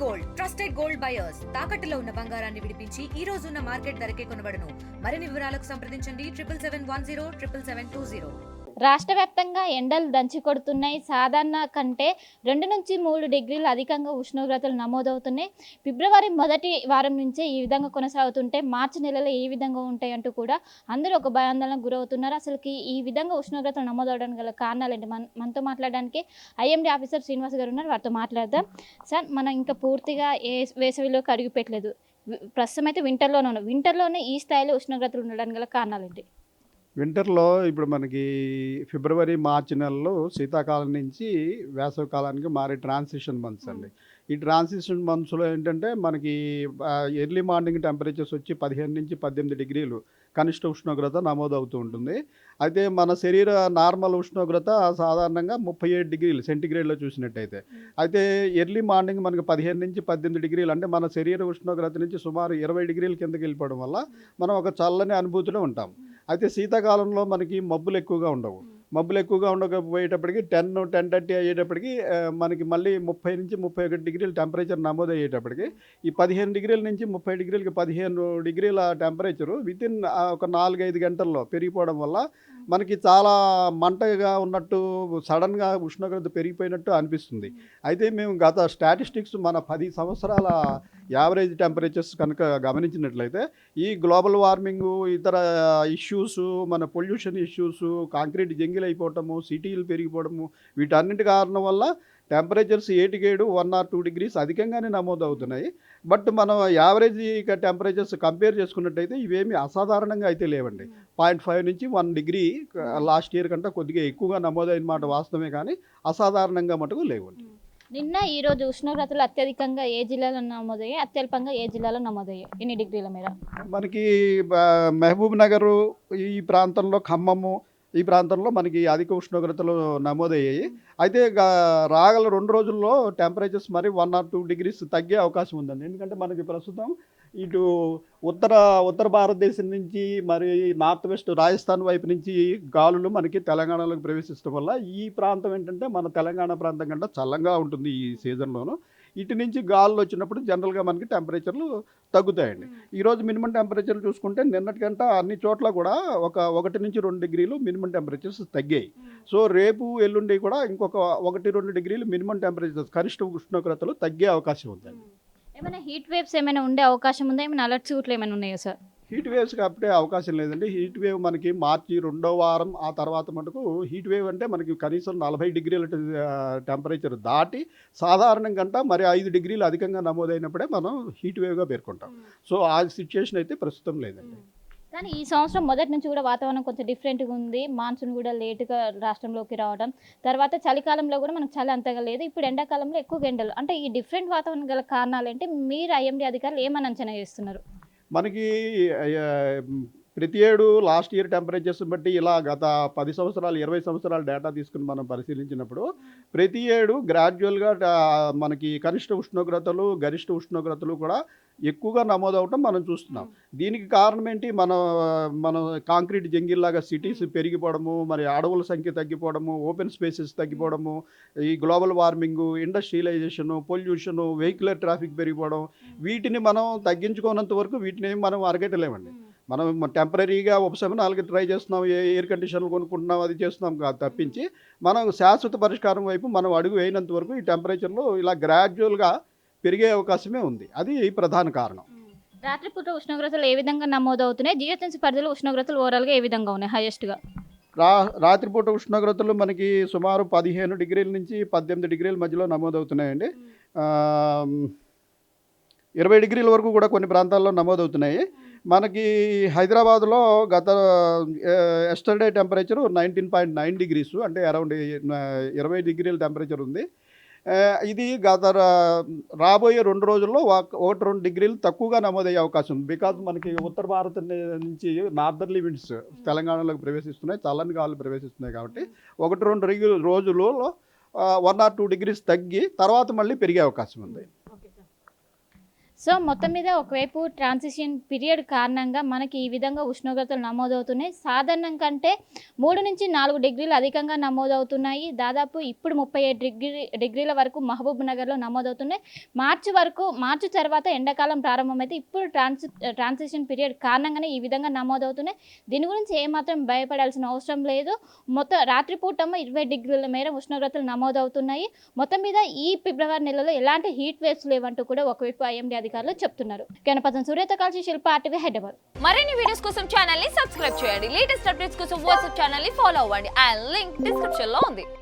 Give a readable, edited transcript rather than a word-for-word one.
Gold trusted gold buyers తాకట్టులో ఉన్న బంగారాన్ని విడిపించి ఈ రోజు ఉన్న మార్కెట్ ధరకే కొనబడును. మరిన్ని వివరాలకు సంప్రదించండి 77107720. రాష్ట్ర వ్యాప్తంగా ఎండలు దంచి కొడుతున్నాయి. సాధారణ కంటే 2 నుంచి 3 డిగ్రీలు అధికంగా ఉష్ణోగ్రతలు నమోదవుతున్నాయి. ఫిబ్రవరి మొదటి వారం నుంచే ఈ విధంగా కొనసాగుతుంటే మార్చి నెలలో ఏ విధంగా ఉంటాయి అంటూ కూడా అందరూ ఒక భయాందోళనకు గురవుతున్నారు. అసలుకి ఈ విధంగా ఉష్ణోగ్రతలు నమోదవడానికి గల కారణాలు ఏంటి? మనతో మాట్లాడడానికి ఐఎండీ ఆఫీసర్ శ్రీనివాస్ గారు ఉన్నారు, వారితో మాట్లాడదాం. సార్, మనం ఇంకా పూర్తిగా వేసవిలోకి అడుగు పెట్టలేదు. ప్రస్తుతం అయితే వింటర్లోనే ఈ స్థాయిలో ఉష్ణోగ్రతలు ఉండడానికి గల కారణాలు ఏంటి? వింటర్లో ఇప్పుడు మనకి ఫిబ్రవరి మార్చి నెలలో శీతాకాలం నుంచి వేసవి కాలానికి మారే ట్రాన్సిషన్ మంత్స్ అండి. ఈ ట్రాన్సిషన్ మంత్స్లో ఏంటంటే మనకి ఎర్లీ మార్నింగ్ టెంపరేచర్స్ వచ్చి 15 నుంచి 18 డిగ్రీలు కనిష్ట ఉష్ణోగ్రత నమోదవుతూ ఉంటుంది. అయితే మన శరీర నార్మల్ ఉష్ణోగ్రత సాధారణంగా 37 డిగ్రీలు సెంటిగ్రేడ్లో చూసినట్టయితే, అయితే ఎర్లీ మార్నింగ్ మనకి 15 నుంచి 18 డిగ్రీలు అంటే మన శరీర ఉష్ణోగ్రత నుంచి సుమారు 20 డిగ్రీల కిందకి వెళ్ళిపోవడం వల్ల మనం ఒక చల్లని అనుభూతిలో ఉంటాం. అయితే శీతాకాలంలో మనకి మబ్బులు ఎక్కువగా ఉండవు. మబ్బులు ఎక్కువగా ఉండకపోయేటప్పటికి 10-10:30 అయ్యేటప్పటికి మనకి మళ్ళీ 30 నుంచి 31 డిగ్రీల టెంపరేచర్ నమోదు అయ్యేటప్పటికి ఈ 15 డిగ్రీల నుంచి 30 డిగ్రీలకి 15 డిగ్రీల టెంపరేచరు వితిన్ ఒక 4-5 గంటల్లో పెరిగిపోవడం వల్ల మనకి చాలా మంటగా ఉన్నట్టు, సడన్గా ఉష్ణోగ్రత పెరిగిపోయినట్టు అనిపిస్తుంది. అయితే మేము గత స్టాటిస్టిక్స్ మన 10 సంవత్సరాల యావరేజ్ టెంపరేచర్స్ కనుక గమనించినట్లయితే ఈ గ్లోబల్ వార్మింగు, ఇతర ఇష్యూస్, మన పొల్యూషన్ ఇష్యూస్, కాంక్రీట్ జంగిల్ అయిపోవటము, సిటీలు పెరిగిపోవడము, వీటన్నిటి కారణం వల్ల టెంపరేచర్స్ 7 1 or 2 డిగ్రీస్ అధికంగానే నమోదవుతున్నాయి. బట్ మనం యావరేజ్ టెంపరేచర్స్ కంపేర్ చేసుకున్నట్టయితే ఇవేమి అసాధారణంగా అయితే లేవండి. 0.5 నుంచి 1 డిగ్రీ లాస్ట్ ఇయర్ కంటే కొద్దిగా ఎక్కువగా నమోదైన మాట వాస్తవమే, కానీ అసాధారణంగా మటుకు లేవండి. నిన్న ఈరోజు ఉష్ణోగ్రతలు అత్యధికంగా ఏ జిల్లాలో నమోదయ్యాయి, అత్యల్పంగా ఏ జిల్లాలో నమోదయ్యాయి? ఎన్ని డిగ్రీల మేర? మనకి మహబూబ్ నగరు ఈ ప్రాంతంలో, ఖమ్మము ఈ ప్రాంతంలో మనకి అధిక ఉష్ణోగ్రతలు నమోదయ్యాయి. అయితే రాగల 2 రోజుల్లో టెంపరేచర్స్ మరి 1 or 2 డిగ్రీస్ తగ్గే అవకాశం ఉందండి. ఎందుకంటే మనకి ప్రస్తుతం ఇటు ఉత్తర భారతదేశం నుంచి మరి నార్త్ వెస్ట్ రాజస్థాన్ వైపు నుంచి గాలులు మనకి తెలంగాణలోకి ప్రవేశించడం వల్ల ఈ ప్రాంతం ఏంటంటే మన తెలంగాణ ప్రాంతం కంటే చల్లంగా ఉంటుంది ఈ సీజన్లోను. ఇటు నుంచి గాలులు వచ్చినప్పుడు జనరల్గా మనకి టెంపరేచర్లు తగ్గుతాయండి. ఈరోజు మినిమం టెంపరేచర్లు చూసుకుంటే నిన్నటికంటే అన్ని చోట్ల కూడా ఒక 1 నుంచి 2 డిగ్రీలు మినిమం టెంపరేచర్స్ తగ్గాయి. సో రేపు ఎల్లుండి కూడా ఇంకొక 1-2 డిగ్రీలు మినిమం టెంపరేచర్స్ కనిష్ట ఉష్ణోగ్రతలు తగ్గే అవకాశం ఉందండి. ఏమైనా హీట్ వేవ్స్ ఏమైనా ఉండే అవకాశం ఉందా? ఏమైనా అలర్ట్ సూట్లు ఏమైనా ఉన్నాయా సార్? హీట్ వేవ్స్కి అప్పుడే అవకాశం లేదండి. హీట్ వేవ్ మనకి మార్చి 2వ వారం ఆ తర్వాత మటుకు హీట్ వేవ్ అంటే మనకి కనీసం 40 డిగ్రీల టెంపరేచర్ దాటి సాధారణం కంటే మరి 5 డిగ్రీలు అధికంగా నమోదైనప్పుడే మనం హీట్ వేవ్గా పేర్కొంటాం. సో ఆ సిచ్యుయేషన్ అయితే ప్రస్తుతం లేదండి. కానీ ఈ సంవత్సరం మొదటి నుంచి కూడా వాతావరణం కొంచెం డిఫరెంట్గా ఉంది. మాన్సూన్ కూడా లేటుగా రాష్ట్రంలోకి రావడం, తర్వాత చలికాలంలో కూడా మనకు చలి అంతగా లేదు, ఇప్పుడు ఎండాకాలంలో ఎక్కువ ఎండలు. అంటే ఈ డిఫరెంట్ వాతావరణం గల కారణాలు ఏంటి? మీరు ఐఎండీ అధికారులు ఏమని అంచనా చేస్తున్నారు? మనకి ప్రతి ఏడు లాస్ట్ ఇయర్ టెంపరేచర్స్ బట్టి ఇలా గత 10 సంవత్సరాలు 20 సంవత్సరాల డేటా తీసుకుని మనం పరిశీలించినప్పుడు ప్రతి ఏడు గ్రాడ్యువల్గా మనకి కనిష్ట ఉష్ణోగ్రతలు, గరిష్ట ఉష్ణోగ్రతలు కూడా ఎక్కువగా నమోదవటం మనం చూస్తున్నాం. దీనికి కారణం ఏంటి? మన కాంక్రీట్ జంగిల్లాగా సిటీస్ పెరిగిపోవడము, మరి అడవుల సంఖ్య తగ్గిపోవడము, ఓపెన్ స్పేసెస్ తగ్గిపోవడము, ఈ global warming, ఇండస్ట్రియలైజేషను, pollution, vehicular traffic పెరిగిపోవడం, వీటిని మనం తగ్గించుకోనంత వరకు వీటిని మనం అరగట్టలేమండి. మనం టెంపరీగా ఉపశమనాలకి ట్రై చేస్తున్నాం, ఎయిర్ కండిషన్లు కొనుక్కుంటున్నాం, అది చేస్తున్నాం కాదు తప్పించి మనం శాశ్వత పరిష్కారం వైపు మనం అడుగు వేయనంత వరకు ఈ టెంపరేచర్లో ఇలా గ్రాడ్యువల్గా పెరిగే అవకాశమే ఉంది. అది ప్రధాన కారణం. రాత్రిపూట ఉష్ణోగ్రతలు ఏ విధంగా నమోదవుతున్నాయి? జిహెచ్ఎంసీ పరిధిలో ఉష్ణోగ్రతలు ఓవరాల్గా ఏ విధంగా ఉన్నాయి హైయెస్ట్గా? రాత్రిపూట ఉష్ణోగ్రతలు మనకి సుమారు 15 డిగ్రీల నుంచి 18 డిగ్రీల మధ్యలో నమోదవుతున్నాయండి. 20 డిగ్రీల వరకు కూడా కొన్ని ప్రాంతాల్లో నమోదవుతున్నాయి. మనకి హైదరాబాద్లో గత ఎస్టర్డే టెంపరేచరు 19.9 డిగ్రీస్, అంటే అరౌండ్ 20 డిగ్రీల టెంపరేచర్ ఉంది. ఇది గత రాబోయే 2 రోజుల్లో 1-2 డిగ్రీలు తక్కువగా నమోదయ్యే అవకాశం ఉంది. బికాజ్ మనకి ఉత్తర భారత నుంచి నార్దర్లీ విండ్స్ తెలంగాణలోకి ప్రవేశిస్తున్నాయి, చల్లని గాలులు ప్రవేశిస్తున్నాయి. కాబట్టి 1-2 రోజుల్లో 1 or 2 డిగ్రీస్ తగ్గి తర్వాత మళ్ళీ పెరిగే అవకాశం ఉంది. సో మొత్తం మీద ఒకవైపు ట్రాన్సిషన్ పీరియడ్ కారణంగా మనకి ఈ విధంగా ఉష్ణోగ్రతలు నమోదవుతున్నాయి. సాధారణం కంటే 3 నుంచి 4 డిగ్రీలు అధికంగా నమోదవుతున్నాయి. దాదాపు ఇప్పుడు 37 డిగ్రీల వరకు మహబూబ్ నగర్లో నమోదవుతున్నాయి. మార్చి తర్వాత ఎండాకాలం ప్రారంభమైతే ఇప్పుడు ట్రాన్సిషన్ పీరియడ్ కారణంగానే ఈ విధంగా నమోదవుతున్నాయి. దీని గురించి ఏమాత్రం భయపడాల్సిన అవసరం లేదు. మొత్తం రాత్రిపూట 20 డిగ్రీల మేర ఉష్ణోగ్రతలు నమోదవుతున్నాయి. మొత్తం మీద ఈ ఫిబ్రవరి నెలలో ఎలాంటి హీట్ వేవ్స్ లేవంటూ కూడా ఒకవైపు ఐఎండీ అధికారులు చెప్తున్నారు. కెనపతం సూర్యతో కలిసి శిల్ప ఆర్టీవీ హైదరాబాద్. మరిన్ని వీడియోస్ కోసం ఛానల్ ని సబ్స్క్రైబ్ చేయండి. లేటెస్ట్ అప్డేట్స్ కోసం వాట్సాప్ ఛానల్ ని ఫాలో అవ్వండి. ఆ లింక్ డిస్క్రిప్షన్ లో ఉంది.